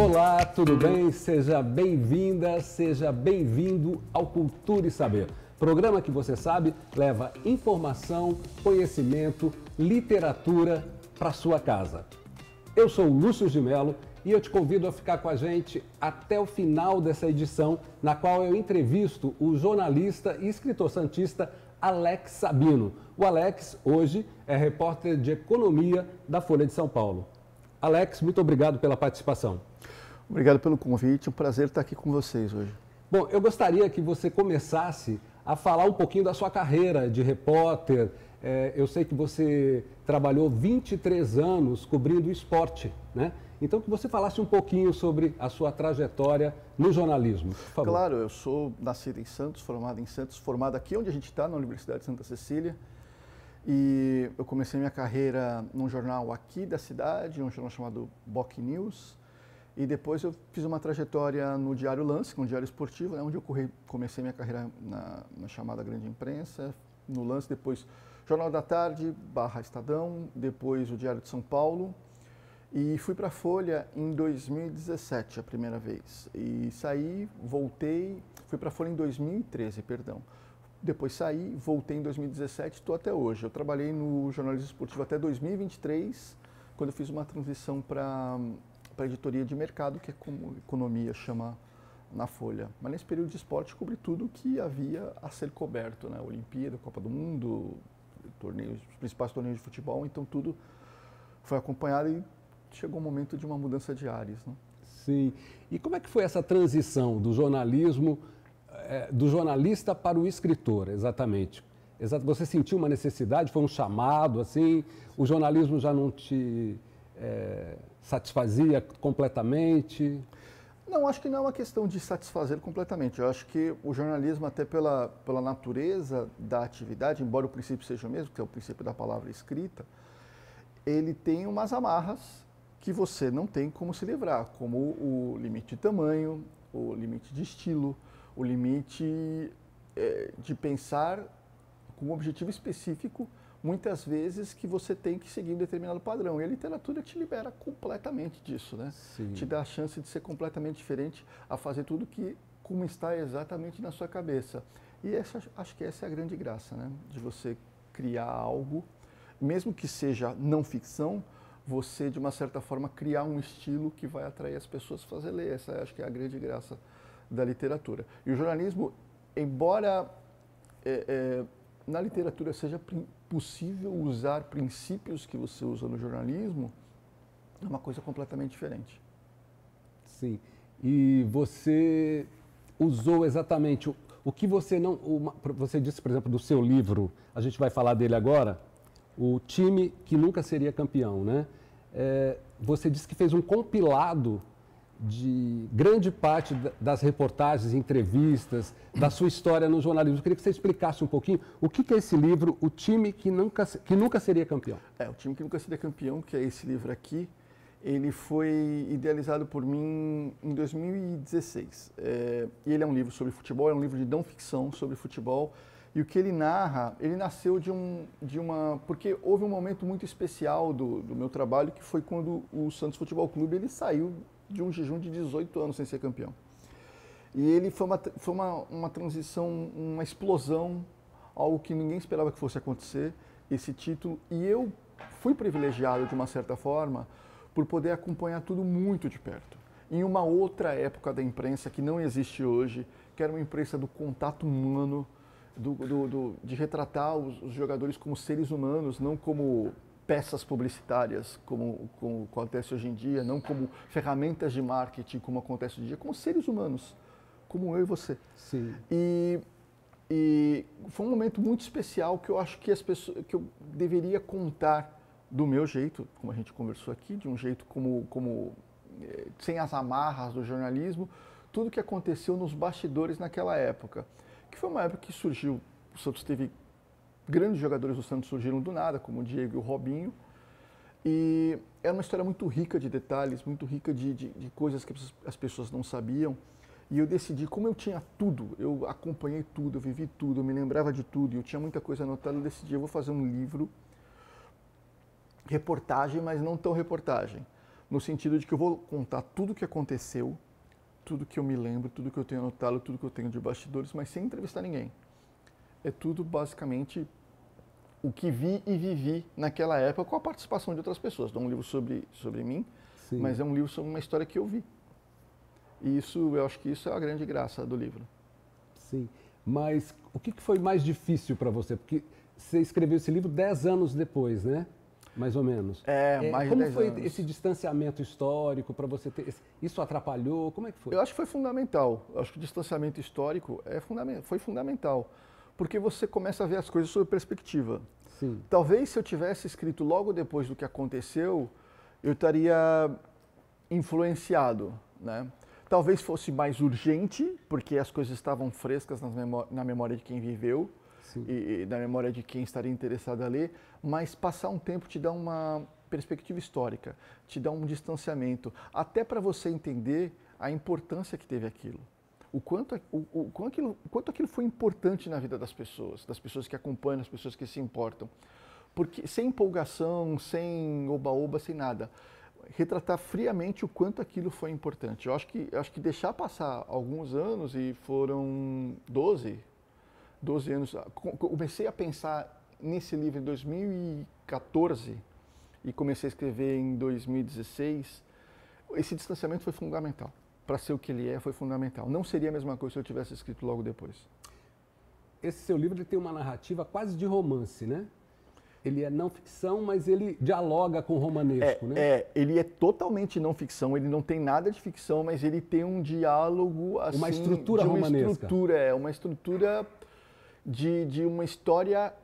Olá, tudo bem? Seja bem-vinda, seja bem-vindo ao Cultura e Saber. Programa que você sabe leva informação, conhecimento, literatura para sua casa. Eu sou o Lúcio de Mello e eu te convido a ficar com a gente até o final dessa edição, na qual eu entrevisto o jornalista e escritor santista Alex Sabino. O Alex, hoje, é repórter de economia da Folha de São Paulo. Alex, muito obrigado pela participação. Obrigado pelo convite, é um prazer estar aqui com vocês hoje. Bom, eu gostaria que você começasse a falar um pouquinho da sua carreira de repórter. Eu sei que você trabalhou 23 anos cobrindo esporte, né? Então, que você falasse um pouquinho sobre a sua trajetória no jornalismo, por favor. Claro, eu sou nascido em Santos, formado aqui onde a gente está, na Universidade de Santa Cecília. E eu comecei minha carreira num jornal aqui da cidade, um jornal chamado Boc News. E depois eu fiz uma trajetória no Diário Lance, que é um diário esportivo, né, onde eu comecei minha carreira na chamada grande imprensa, no Lance, depois Jornal da Tarde, Estadão, depois o Diário de São Paulo. E fui para a Folha em 2017, a primeira vez. E saí, voltei, fui para a Folha em 2013, perdão. Depois saí, voltei em 2017, estou até hoje. Eu trabalhei no jornalismo esportivo até 2023, quando eu fiz uma transição para a editoria de mercado, que é como economia chama na Folha. Mas nesse período de esporte cobri tudo que havia a ser coberto, né? Olimpíada, Copa do Mundo, os principais torneios de futebol, então tudo foi acompanhado e chegou o momento de uma mudança de ares, né? Sim. E como é que foi essa transição do jornalismo, do jornalista para o escritor, exatamente? Você sentiu uma necessidade, foi um chamado, assim, o jornalismo já não te satisfazia completamente? Não, acho que não é uma questão de satisfazer completamente. Eu acho que o jornalismo, até pela natureza da atividade, embora o princípio seja o mesmo, que é o princípio da palavra escrita, ele tem umas amarras que você não tem como se livrar, como o limite de tamanho, o limite de estilo, o limite de pensar com um objetivo específico, muitas vezes que você tem que seguir um determinado padrão. E a literatura te libera completamente disso, né? Sim. Te dá a chance de ser completamente diferente, a fazer tudo como está exatamente na sua cabeça. E acho que essa é a grande graça, né? De você criar algo, mesmo que seja não ficção, você, de uma certa forma, criar um estilo que vai atrair as pessoas a fazer ler. Essa acho que é a grande graça da literatura. E o jornalismo, embora na literatura seja possível usar princípios que você usa no jornalismo, é uma coisa completamente diferente. Sim. E você usou exatamente o que você não... Você disse, por exemplo, do seu livro, a gente vai falar dele agora, o time que nunca seria campeão, né? Você disse que fez um compilado de grande parte das reportagens, entrevistas, da sua história no jornalismo. Eu queria que você explicasse um pouquinho o que é esse livro, O Time que Nunca Seria Campeão. O Time que Nunca Seria Campeão, que é esse livro aqui, ele foi idealizado por mim em 2016. E ele é um livro sobre futebol, é um livro de não ficção sobre futebol. E o que ele narra, ele nasceu porque houve um momento muito especial do meu trabalho, que foi quando o Santos Futebol Clube ele saiu de um jejum de 18 anos sem ser campeão. E ele foi uma transição, uma explosão, algo que ninguém esperava que fosse acontecer, esse título. E eu fui privilegiado, de uma certa forma, por poder acompanhar tudo muito de perto. Em uma outra época da imprensa que não existe hoje, que era uma imprensa do contato humano, de retratar os jogadores como seres humanos, não como peças publicitárias, como acontece hoje em dia, não como ferramentas de marketing, como acontece hoje em dia, como seres humanos, como eu e você. Sim. E foi um momento muito especial que eu acho que que eu deveria contar do meu jeito, como a gente conversou aqui, de um jeito sem as amarras do jornalismo, tudo que aconteceu nos bastidores naquela época. Que foi uma época que surgiu, o Santos teve grandes jogadores do Santos surgiram do nada, como o Diego e o Robinho, e é uma história muito rica de detalhes, muito rica de coisas que as pessoas não sabiam, e eu decidi, como eu tinha tudo, eu acompanhei tudo, eu vivi tudo, eu me lembrava de tudo, eu tinha muita coisa anotada, eu decidi, eu vou fazer um livro, reportagem, mas não tão reportagem, no sentido de que eu vou contar tudo o que aconteceu, tudo que eu me lembro, tudo que eu tenho anotado, tudo que eu tenho de bastidores, mas sem entrevistar ninguém. É tudo basicamente o que vi e vivi naquela época com a participação de outras pessoas. Não é um livro sobre mim, Sim. mas é um livro sobre uma história que eu vi. E isso, eu acho que isso é a grande graça do livro. Sim, mas o que foi mais difícil para você? Porque você escreveu esse livro 10 anos depois, né? Mais ou menos. Mais de 10 anos. Como foi esse distanciamento histórico para você ter... Isso atrapalhou? Como é que foi? Eu acho que foi fundamental. Eu acho que o distanciamento histórico foi fundamental. Porque você começa a ver as coisas sob perspectiva. Sim. Talvez se eu tivesse escrito logo depois do que aconteceu, eu estaria influenciado, né? Talvez fosse mais urgente, porque as coisas estavam frescas na memória de quem viveu e na memória de quem estaria interessado a ler, mas passar um tempo te dá uma perspectiva histórica, te dá um distanciamento, até para você entender a importância que teve aquilo. O quanto aquilo foi importante na vida das pessoas que acompanham, das pessoas que se importam. Porque sem empolgação, sem oba-oba, sem nada. Retratar friamente o quanto aquilo foi importante. Eu acho que deixar passar alguns anos, e foram 12 anos, comecei a pensar nesse livro em 2014 e comecei a escrever em 2016, esse distanciamento foi fundamental. Para ser o que ele é, foi fundamental. Não seria a mesma coisa se eu tivesse escrito logo depois. Esse seu livro ele tem uma narrativa quase de romance, né? Ele é não ficção, mas ele dialoga com o romanesco, né? Ele é totalmente não ficção, ele não tem nada de ficção, mas ele tem um diálogo assim... Uma estrutura romanesca. Uma estrutura de uma história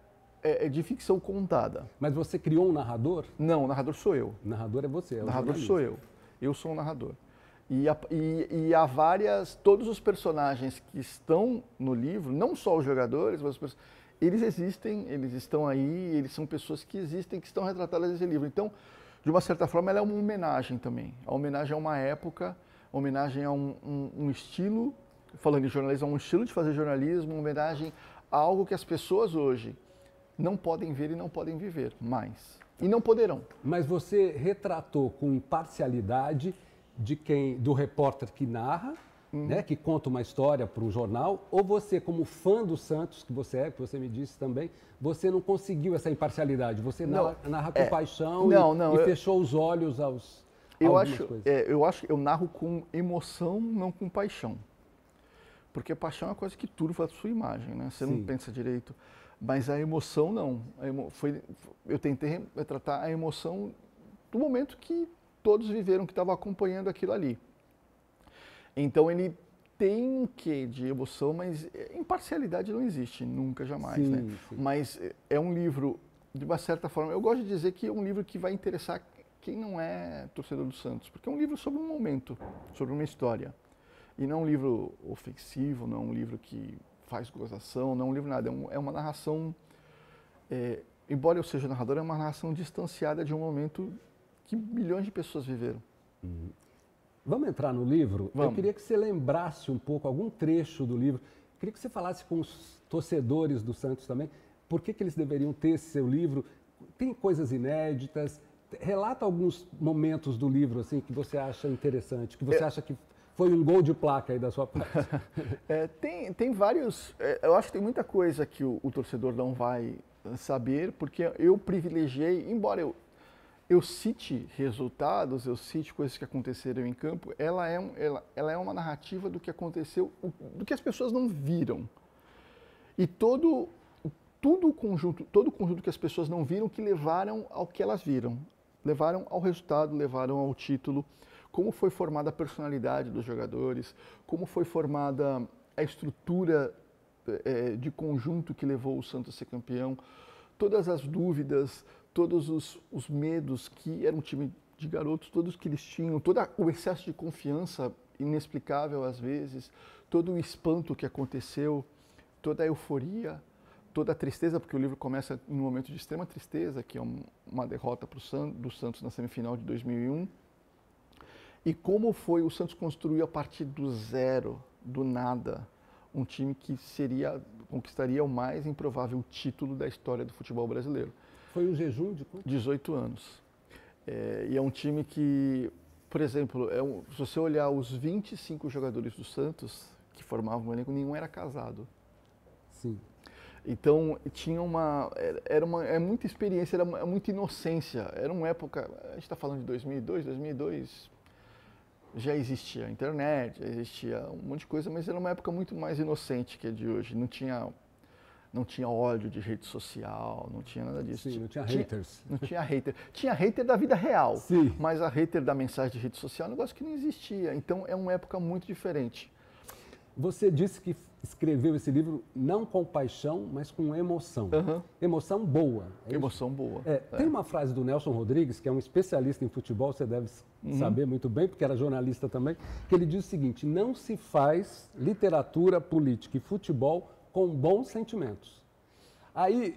de ficção contada. Mas você criou um narrador? Não, o narrador sou eu. O narrador é você, é o narrador jornalista. sou eu. Eu sou um narrador. E há todos os personagens que estão no livro, não só os jogadores, mas eles existem, eles estão aí, eles são pessoas que existem, que estão retratadas nesse livro. Então, de uma certa forma, ela é uma homenagem também. A homenagem a uma época, a homenagem a um estilo, falando em jornalismo, a um estilo de fazer jornalismo, uma homenagem a algo que as pessoas hoje não podem ver e não podem viver mais. E não poderão. Mas você retratou com imparcialidade do repórter que narra, né, que conta uma história para o jornal, ou você, como fã do Santos, que você me disse também, você não conseguiu essa imparcialidade, você narra com paixão e fechou os olhos aos algumas coisas. Eu narro com emoção, não com paixão. Porque a paixão é uma coisa que turva a sua imagem, né? Você não pensa direito. Mas a emoção não. Eu tentei retratar a emoção do momento que todos viveram, que estavam acompanhando aquilo ali. Então ele tem um quê de emoção, mas imparcialidade não existe, nunca, jamais, né? Sim. Mas é um livro, de uma certa forma, eu gosto de dizer que é um livro que vai interessar quem não é torcedor do Santos, porque é um livro sobre um momento, sobre uma história. E não é um livro ofensivo, não é um livro que faz gozação, não é um livro nada, é uma narração, embora eu seja narrador, é uma narração distanciada de um momento que milhões de pessoas viveram. Vamos entrar no livro? Vamos. Eu queria que você lembrasse um pouco, algum trecho do livro. Eu queria que você falasse com os torcedores do Santos também, por que eles deveriam ter esse seu livro. Tem coisas inéditas, relata alguns momentos do livro assim, que você acha interessante, que você acha que foi um gol de placa aí da sua parte. Tem vários, eu acho que tem muita coisa que o torcedor não vai saber, porque eu privilegiei, embora eu cite resultados, eu cite coisas que aconteceram em campo, ela é uma narrativa do que aconteceu, do que as pessoas não viram. E todo o conjunto que as pessoas não viram, que levaram ao que elas viram. Levaram ao resultado, levaram ao título, como foi formada a personalidade dos jogadores, como foi formada a estrutura de conjunto que levou o Santos a ser campeão, todas as dúvidas, todos os medos que era um time de garotos, todos que eles tinham, todo o excesso de confiança inexplicável às vezes, todo o espanto que aconteceu, toda a euforia, toda a tristeza, porque o livro começa em um momento de extrema tristeza, que é uma derrota do Santos na semifinal de 2001, e como foi o Santos construiu a partir do zero, do nada, um time que conquistaria o mais improvável título da história do futebol brasileiro. Foi um jejum de quanto? 18 anos. E é um time que Por exemplo, se você olhar os 25 jogadores do Santos que formavam o elenco, nenhum era casado. Sim. Então, tinha é muita experiência, era muita inocência. Era uma época, a gente está falando de 2002 já existia a internet, já existia um monte de coisa, mas era uma época muito mais inocente que a de hoje. Não tinha ódio de rede social, não tinha nada disso. Sim, não tinha haters. Não tinha hater. Tinha hater da vida real, Sim. mas a hater da mensagem de rede social é um negócio que não existia. Então, é uma época muito diferente. Você disse que escreveu esse livro não com paixão, mas com emoção. Uhum. Emoção boa. Emoção boa. Tem uma frase do Nelson Rodrigues, que é um especialista em futebol, você deve saber muito bem, porque era jornalista também, que ele diz o seguinte: não se faz literatura, política e futebol com bons sentimentos. Aí,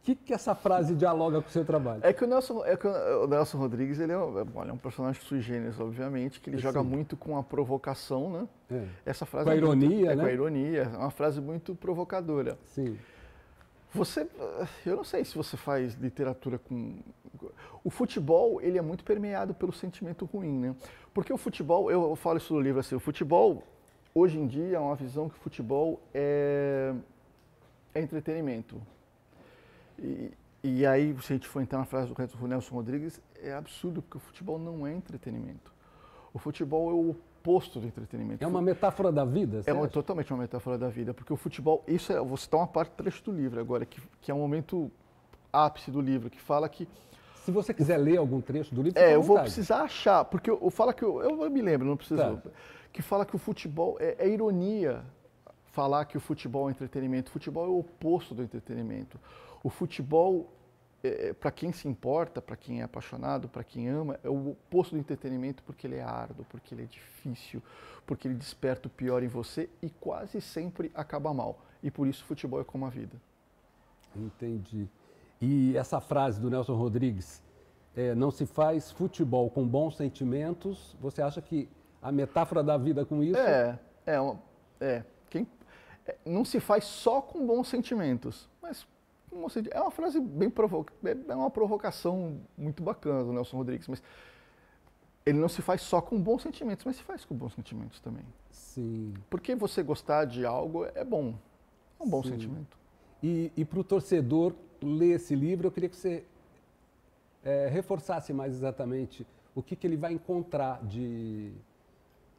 o que essa frase dialoga com o seu trabalho? É que o Nelson Rodrigues, ele é um personagem sui generis, obviamente, que ele joga muito com a provocação, né? Essa frase com a ironia, né? Com a ironia, é uma frase muito provocadora. Sim. Eu não sei se você faz literatura com... O futebol, ele é muito permeado pelo sentimento ruim, né? Porque o futebol, eu falo isso no livro assim, o futebol, hoje em dia, é uma visão que o futebol é entretenimento. E aí, se a gente for entrar na frase do Nelson Rodrigues, é absurdo, porque o futebol não é entretenimento. O futebol é o oposto do entretenimento. É uma metáfora da vida? Totalmente uma metáfora da vida, porque o futebol, vou citar uma parte do trecho do livro agora, que é um momento ápice do livro, que fala que... Se você quiser ler algum trecho do livro, eu vou precisar achar, porque eu me lembro, não preciso. Tá. Que fala que o futebol é ironia falar que o futebol é entretenimento. O futebol é o oposto do entretenimento. O futebol, para quem se importa, para quem é apaixonado, para quem ama, é o oposto do entretenimento porque ele é árduo, porque ele é difícil, porque ele desperta o pior em você e quase sempre acaba mal. E por isso o futebol é como a vida. Entendi. E essa frase do Nelson Rodrigues, não se faz futebol com bons sentimentos, você acha que a metáfora da vida com isso... não se faz só com bons sentimentos, mas é uma frase bem é uma provocação muito bacana do Nelson Rodrigues, mas ele não se faz só com bons sentimentos, mas se faz com bons sentimentos também. Sim. Porque você gostar de algo é bom, é um bom sentimento. E para o torcedor ler esse livro, eu queria que você reforçasse mais exatamente o que ele vai encontrar de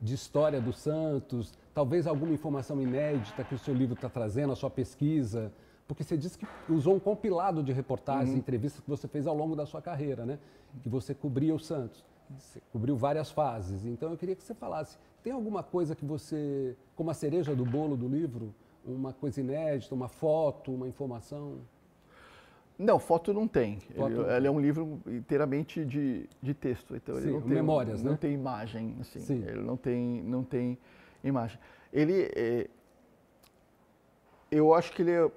história do Santos, talvez alguma informação inédita que o seu livro está trazendo, a sua pesquisa, porque você disse que usou um compilado de reportagens, entrevistas que você fez ao longo da sua carreira, né? Que você cobria o Santos, você cobriu várias fases. Então eu queria que você falasse, tem alguma coisa que você, como a cereja do bolo do livro, uma coisa inédita, uma foto, uma informação? Não, foto não tem. Ele é um livro inteiramente de texto. Então ele não tem memórias, não tem imagem, assim. Sim. Ele não tem imagem. Eu acho que ele é,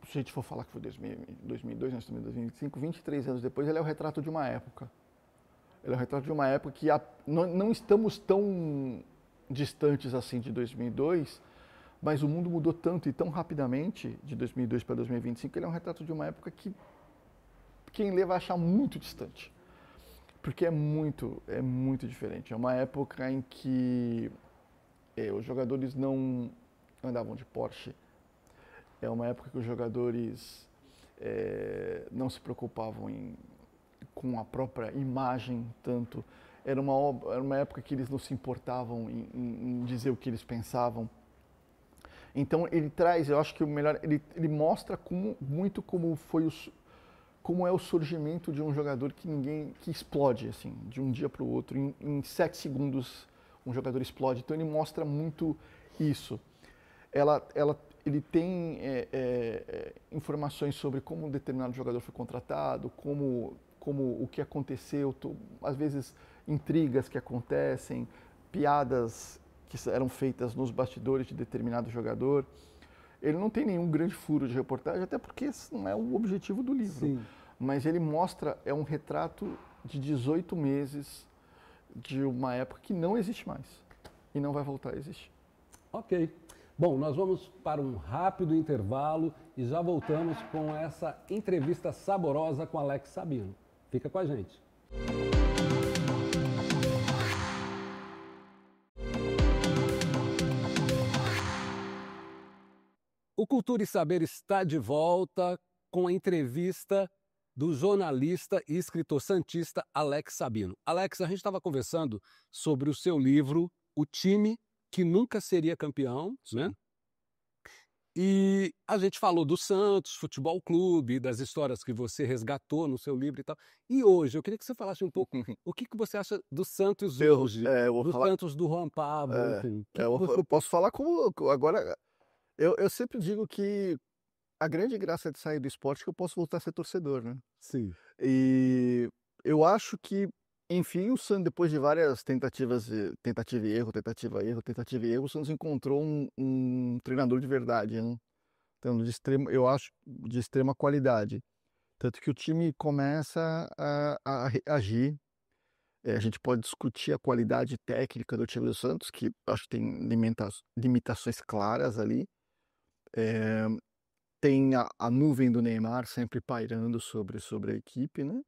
se a gente for falar que foi 2002, nós estamos em 2025, 23 anos depois, ele é o retrato de uma época. Ele é o retrato de uma época que não estamos tão distantes assim de 2002, mas o mundo mudou tanto e tão rapidamente, de 2002 para 2025, que ele é um retrato de uma época que quem lê vai achar muito distante. Porque é muito diferente. É uma época em que os jogadores não andavam de Porsche. É uma época que os jogadores não se preocupavam com a própria imagem tanto. Era uma época que eles não se importavam em dizer o que eles pensavam. Então ele traz, eu acho que o melhor, ele mostra como é o surgimento de um jogador que explode assim, de um dia para o outro, em 7 segundos um jogador explode. Então ele mostra muito isso. Ele tem informações sobre como um determinado jogador foi contratado, como o que aconteceu, às vezes intrigas que acontecem, piadas que eram feitas nos bastidores de determinado jogador. Ele não tem nenhum grande furo de reportagem, até porque esse não é o objetivo do livro. Sim. Mas ele mostra, é um retrato de 18 meses de uma época que não existe mais e não vai voltar a existir. Ok. Bom, nós vamos para um rápido intervalo e já voltamos com essa entrevista saborosa com Alex Sabino. Fica com a gente. O Cultura e Saber está de volta com a entrevista do jornalista e escritor santista Alex Sabino. Alex, a gente estava conversando sobre o seu livro O Time que Nunca Seria Campeão, né? E a gente falou do Santos Futebol Clube, das histórias que você resgatou no seu livro e tal. E hoje, eu queria que você falasse um pouco o que você acha do Santos hoje, do Santos do Juan Pablo, enfim. Eu posso falar como agora. Eu sempre digo que a grande graça de sair do esporte é que eu posso voltar a ser torcedor, né? Sim. E eu acho que, enfim, o Santos, depois de várias tentativas, tentativa e erro, o Santos encontrou um treinador de verdade, né? Então, eu acho, de extrema qualidade. Tanto que o time começa a agir. A gente pode discutir a qualidade técnica do time do Santos, que acho que tem limitações claras ali. Tem a nuvem do Neymar sempre pairando sobre a equipe, né?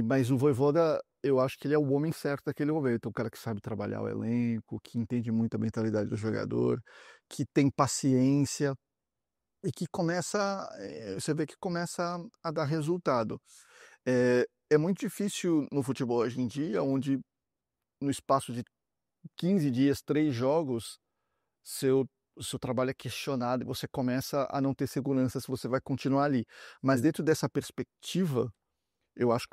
Mas o Vojvoda, eu acho que ele é o homem certo naquele momento, um cara que sabe trabalhar o elenco, que entende muito a mentalidade do jogador, que tem paciência e que você vê que começa a dar resultado. É muito difícil no futebol hoje em dia, onde no espaço de 15 dias, 3 jogos, o seu trabalho é questionado e você começa a não ter segurança se você vai continuar ali. Mas dentro dessa perspectiva, eu acho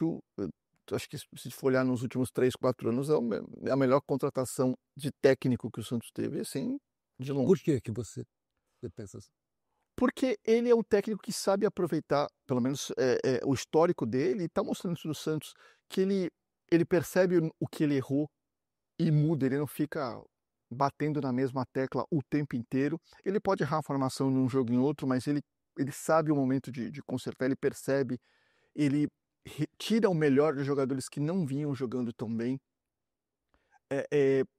que se for olhar nos últimos 3, 4 anos, é a melhor contratação de técnico que o Santos teve, assim, de longe. Por que você pensa assim? Porque ele é um técnico que sabe aproveitar, pelo menos o histórico dele, e está mostrando isso no Santos, que ele percebe o que ele errou e muda, ele não fica batendo na mesma tecla o tempo inteiro. Ele pode errar a formação num jogo em outro, mas ele sabe o momento de consertar, ele percebe, ele tira o melhor dos jogadores que não vinham jogando tão bem.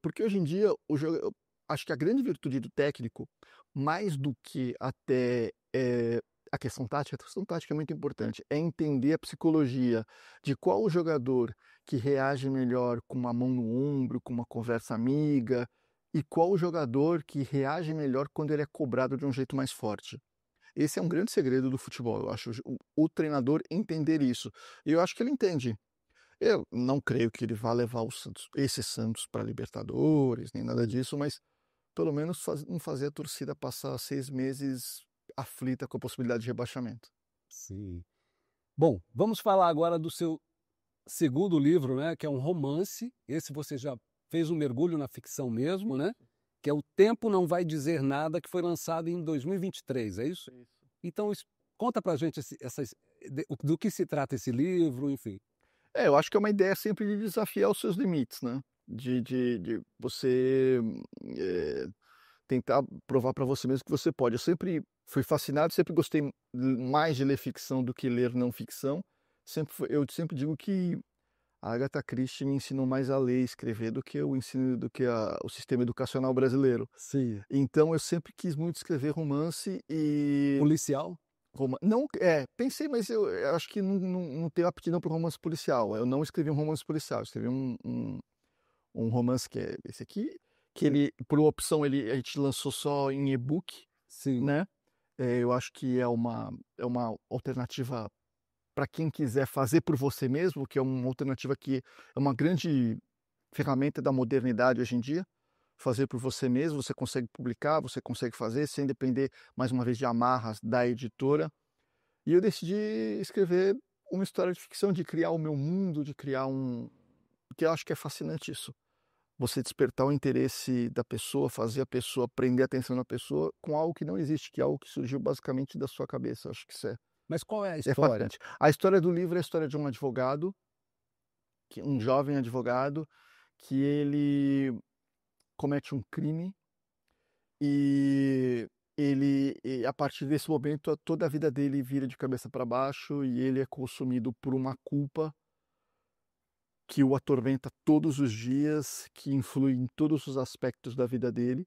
Porque hoje em dia, eu acho que a grande virtude do técnico, mais do que até a questão tática é muito importante, é entender a psicologia de qual o jogador que reage melhor com uma mão no ombro, com uma conversa amiga, e qual o jogador que reage melhor quando ele é cobrado de um jeito mais forte. Esse é um grande segredo do futebol, eu acho, o treinador entender isso. E eu acho que ele entende. Eu não creio que ele vá levar esse Santos para Libertadores, nem nada disso, mas pelo menos não fazer a torcida passar 6 meses aflita com a possibilidade de rebaixamento. Sim. Bom, vamos falar agora do seu segundo livro, né, que é um romance. Esse você já fez um mergulho na ficção mesmo, né? Que é O Tempo Não Vai Dizer Nada, que foi lançado em 2023, é isso? Isso. Então, conta pra gente do que se trata esse livro, enfim. Eu acho que é uma ideia sempre de desafiar os seus limites, né? De você tentar provar para você mesmo que você pode. Eu sempre fui fascinado, sempre gostei mais de ler ficção do que ler não ficção. Eu sempre digo que a Agatha Christie me ensinou mais a ler e escrever do que o sistema educacional brasileiro. Sim. Então eu sempre quis muito escrever romance e Policial? Não, pensei, mas eu acho que não tenho aptidão para romance policial. Eu não escrevi um romance policial, eu escrevi um romance que é esse aqui, que ele, por opção, a gente lançou só em e-book, Sim. né? Eu acho que é uma alternativa para quem quiser fazer por você mesmo, que é uma alternativa que é uma grande ferramenta da modernidade hoje em dia. Fazer por você mesmo, você consegue publicar, você consegue fazer sem depender, mais uma vez, de amarras da editora. E eu decidi escrever uma história de ficção, de criar o meu mundo, de criar que eu acho que é fascinante isso. Você despertar o interesse da pessoa, fazer a pessoa prender a atenção da pessoa com algo que não existe, que é algo que surgiu basicamente da sua cabeça. Eu acho que isso Mas qual é a é história? fascinante. A história do livro é a história de um advogado, um jovem advogado, que ele comete um crime e a partir desse momento, toda a vida dele vira de cabeça para baixo e ele é consumido por uma culpa que o atormenta todos os dias, que influi em todos os aspectos da vida dele,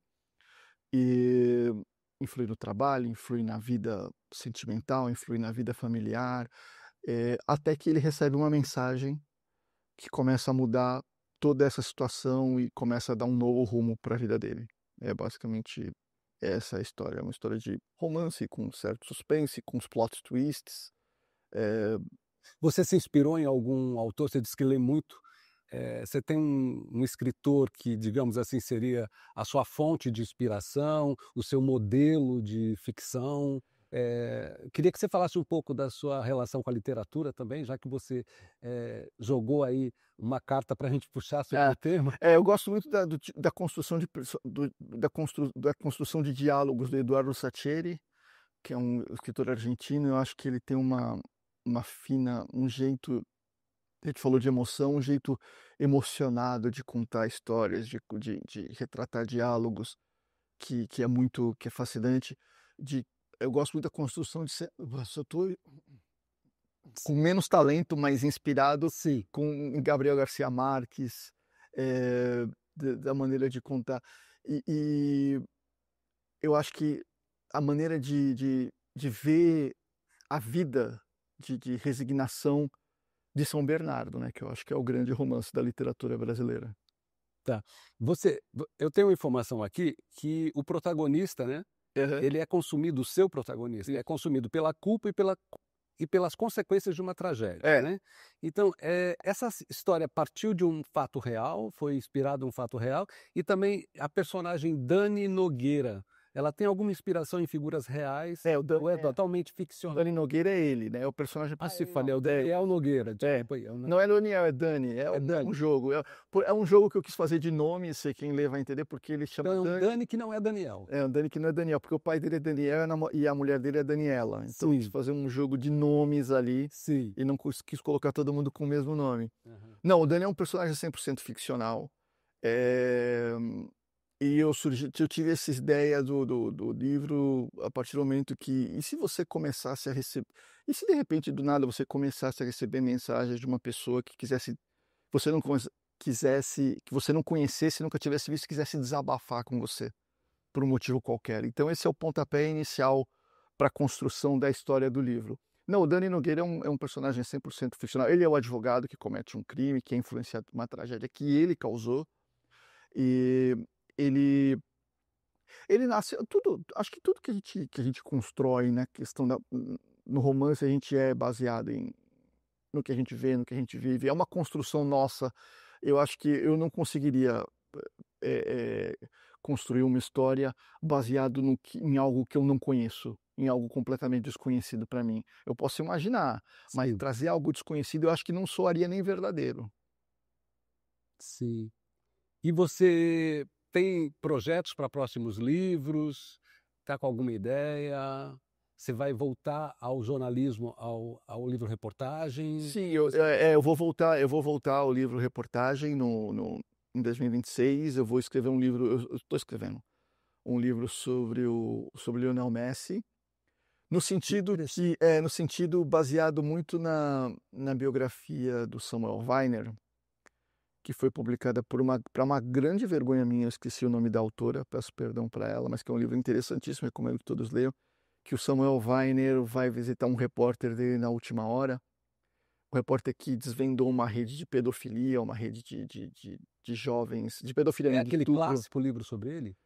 e influi no trabalho, influi na vida sentimental, influi na vida familiar, até que ele recebe uma mensagem que começa a mudar toda essa situação e começa a dar um novo rumo para a vida dele. É basicamente essa é a história. É uma história de romance com certo suspense, com os plot twists. Você se inspirou em algum autor? Você disse que lê muito. Você tem um escritor que, digamos assim, seria a sua fonte de inspiração, o seu modelo de ficção? Queria que você falasse um pouco da sua relação com a literatura também, já que você jogou aí uma carta para a gente puxar sobre o tema. Eu gosto muito da construção da construção de diálogos do Eduardo Sacheri, que é um escritor argentino. Eu acho que ele tem um jeito, a gente falou de emoção, um jeito emocionado de contar histórias, de retratar diálogos, que é fascinante. Eu gosto muito da construção de ser, eu tô com menos talento, mas inspirado Sim. com Gabriel Garcia Marques, da maneira de contar. E eu acho que a maneira de ver a vida de resignação de São Bernardo, né, que eu acho que é o grande romance da literatura brasileira. Tá. Eu tenho uma informação aqui que o protagonista, né, ele é consumido, o seu protagonista, ele é consumido pela culpa e pelas consequências de uma tragédia, né? Então, essa história partiu de um fato real, foi inspirado em um fato real, e também a personagem Dani Nogueira, ela tem alguma inspiração em figuras reais, ou é totalmente ficcional? Dani Nogueira é ele, né? É o personagem principal. É o Daniel Nogueira. Não é Daniel, é Dani. Dani. Um jogo. É um jogo que eu quis fazer de nome, sei quem lê vai entender, porque ele chama então, Dani. Dani que não é Daniel. É um Dani que não é Daniel, porque o pai dele é Daniel e a mulher dele é Daniela. Então, eu quis fazer um jogo de nomes ali. Sim. E não quis colocar todo mundo com o mesmo nome. Não, o Dani é um personagem 100% ficcional. E eu tive essa ideia do livro a partir do momento que... E se você começasse a receber... E se de repente, do nada, você começasse a receber mensagens de uma pessoa que quisesse... que você não conhecesse, nunca tivesse visto, quisesse desabafar com você, por um motivo qualquer. Então esse é o pontapé inicial para a construção da história do livro. Não, o Dani Nogueira é um personagem 100% ficcional. Ele é o advogado que comete um crime, que é influenciado por uma tragédia que ele causou. E ele nasce acho que tudo que a gente constrói, né, no romance, a gente é baseado no que a gente vê, no que a gente vive. É uma construção nossa. Eu acho que eu não conseguiria construir uma história baseado em algo que eu não conheço, em algo completamente desconhecido para mim. Eu posso imaginar, mas trazer algo desconhecido eu acho que não soaria nem verdadeiro. Sim. E você tem projetos para próximos livros? Está com alguma ideia? Você vai voltar ao jornalismo, ao livro-reportagem? Sim, eu vou voltar ao livro-reportagem em 2026. Eu vou escrever um livro, eu estou escrevendo um livro sobre o Lionel Messi, no sentido baseado muito na biografia do Samuel Weiner, que foi publicada para uma grande vergonha minha, eu esqueci o nome da autora, peço perdão para ela, mas que é um livro interessantíssimo, recomendo que todos leiam, que o Samuel Weiner vai visitar um repórter dele na última hora, um repórter que desvendou uma rede de pedofilia, uma rede de jovens, de pedofilia. É aquele clássico livro sobre ele?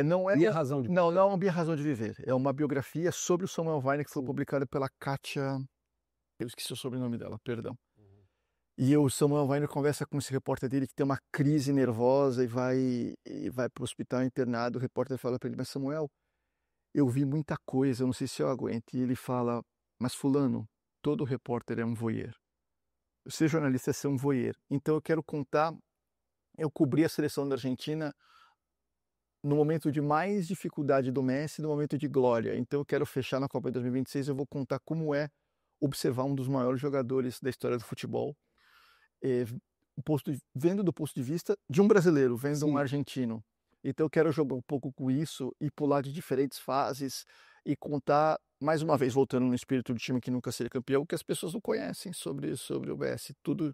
Não é Minha Razão de Viver. Não é uma Minha Razão de Viver, é uma biografia sobre o Samuel Weiner que foi publicada pela Kátia, eu esqueci o sobrenome dela, perdão. E o Samuel Weiner conversa com esse repórter dele que tem uma crise nervosa e vai para o hospital internado. O repórter fala para ele: mas Samuel, eu vi muita coisa, eu não sei se eu aguento. E ele fala: mas fulano, todo repórter é um voyeur. Ser jornalista é ser um voyeur. Então eu quero contar, eu cobri a seleção da Argentina no momento de mais dificuldade do Messi, no momento de glória. Então eu quero fechar na Copa de 2026, eu vou contar como é observar um dos maiores jogadores da história do futebol, vendo do ponto de vista de um brasileiro, vendo um argentino. Então eu quero jogar um pouco com isso e pular de diferentes fases e contar, mais uma vez, voltando no espírito do time que nunca seria campeão, que as pessoas não conhecem sobre o Messi. Tudo,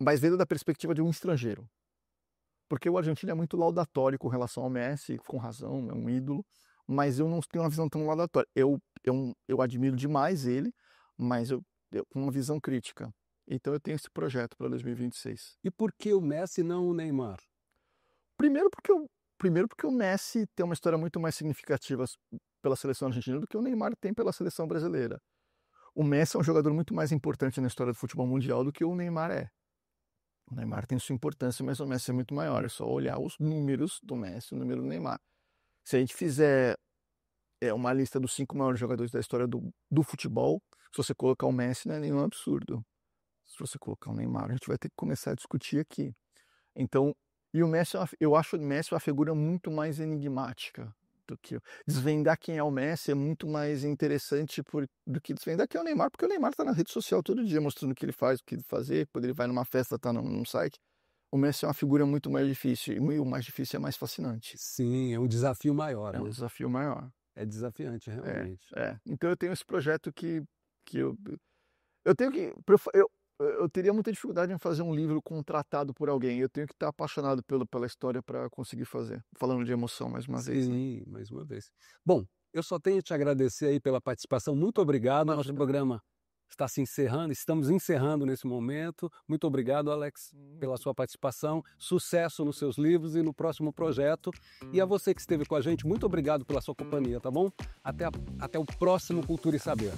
mas vendo da perspectiva de um estrangeiro. Porque o argentino é muito laudatório com relação ao Messi, com razão, é um ídolo, mas eu não tenho uma visão tão laudatória. Eu admiro demais ele, mas eu com uma visão crítica. Então eu tenho esse projeto para 2026. E por que o Messi não o Neymar? Primeiro porque primeiro porque o Messi tem uma história muito mais significativa pela seleção argentina do que o Neymar tem pela seleção brasileira. O Messi é um jogador muito mais importante na história do futebol mundial do que o Neymar é. O Neymar tem sua importância, mas o Messi é muito maior. É só olhar os números do Messi e o número do Neymar. Se a gente fizer uma lista dos 5 maiores jogadores da história do futebol, se você colocar o Messi, não é nenhum absurdo. Se você colocar o Neymar, a gente vai ter que começar a discutir aqui. Então, e o Messi, eu acho o Messi uma figura muito mais enigmática do que desvendar quem é o Messi é muito mais interessante do que desvendar quem é o Neymar, porque o Neymar está na rede social todo dia mostrando o que ele faz, o que ele fazer, quando ele vai numa festa, tá num site. O Messi é uma figura muito mais difícil, e o mais difícil é mais fascinante. Sim, é um desafio maior. É um desafio maior. É desafiante, realmente. Então eu tenho esse projeto que eu tenho que... Eu teria muita dificuldade em fazer um livro contratado por alguém. Eu tenho que estar apaixonado pela história para conseguir fazer. Falando de emoção mais uma vez. Sim, mais uma vez. Bom, eu só tenho que te agradecer aí pela participação. Muito obrigado. Nosso programa está se encerrando. Estamos encerrando nesse momento. Muito obrigado, Alex, pela sua participação. Sucesso nos seus livros e no próximo projeto. E a você que esteve com a gente, muito obrigado pela sua companhia, tá bom? Até o próximo Cultura e Saber.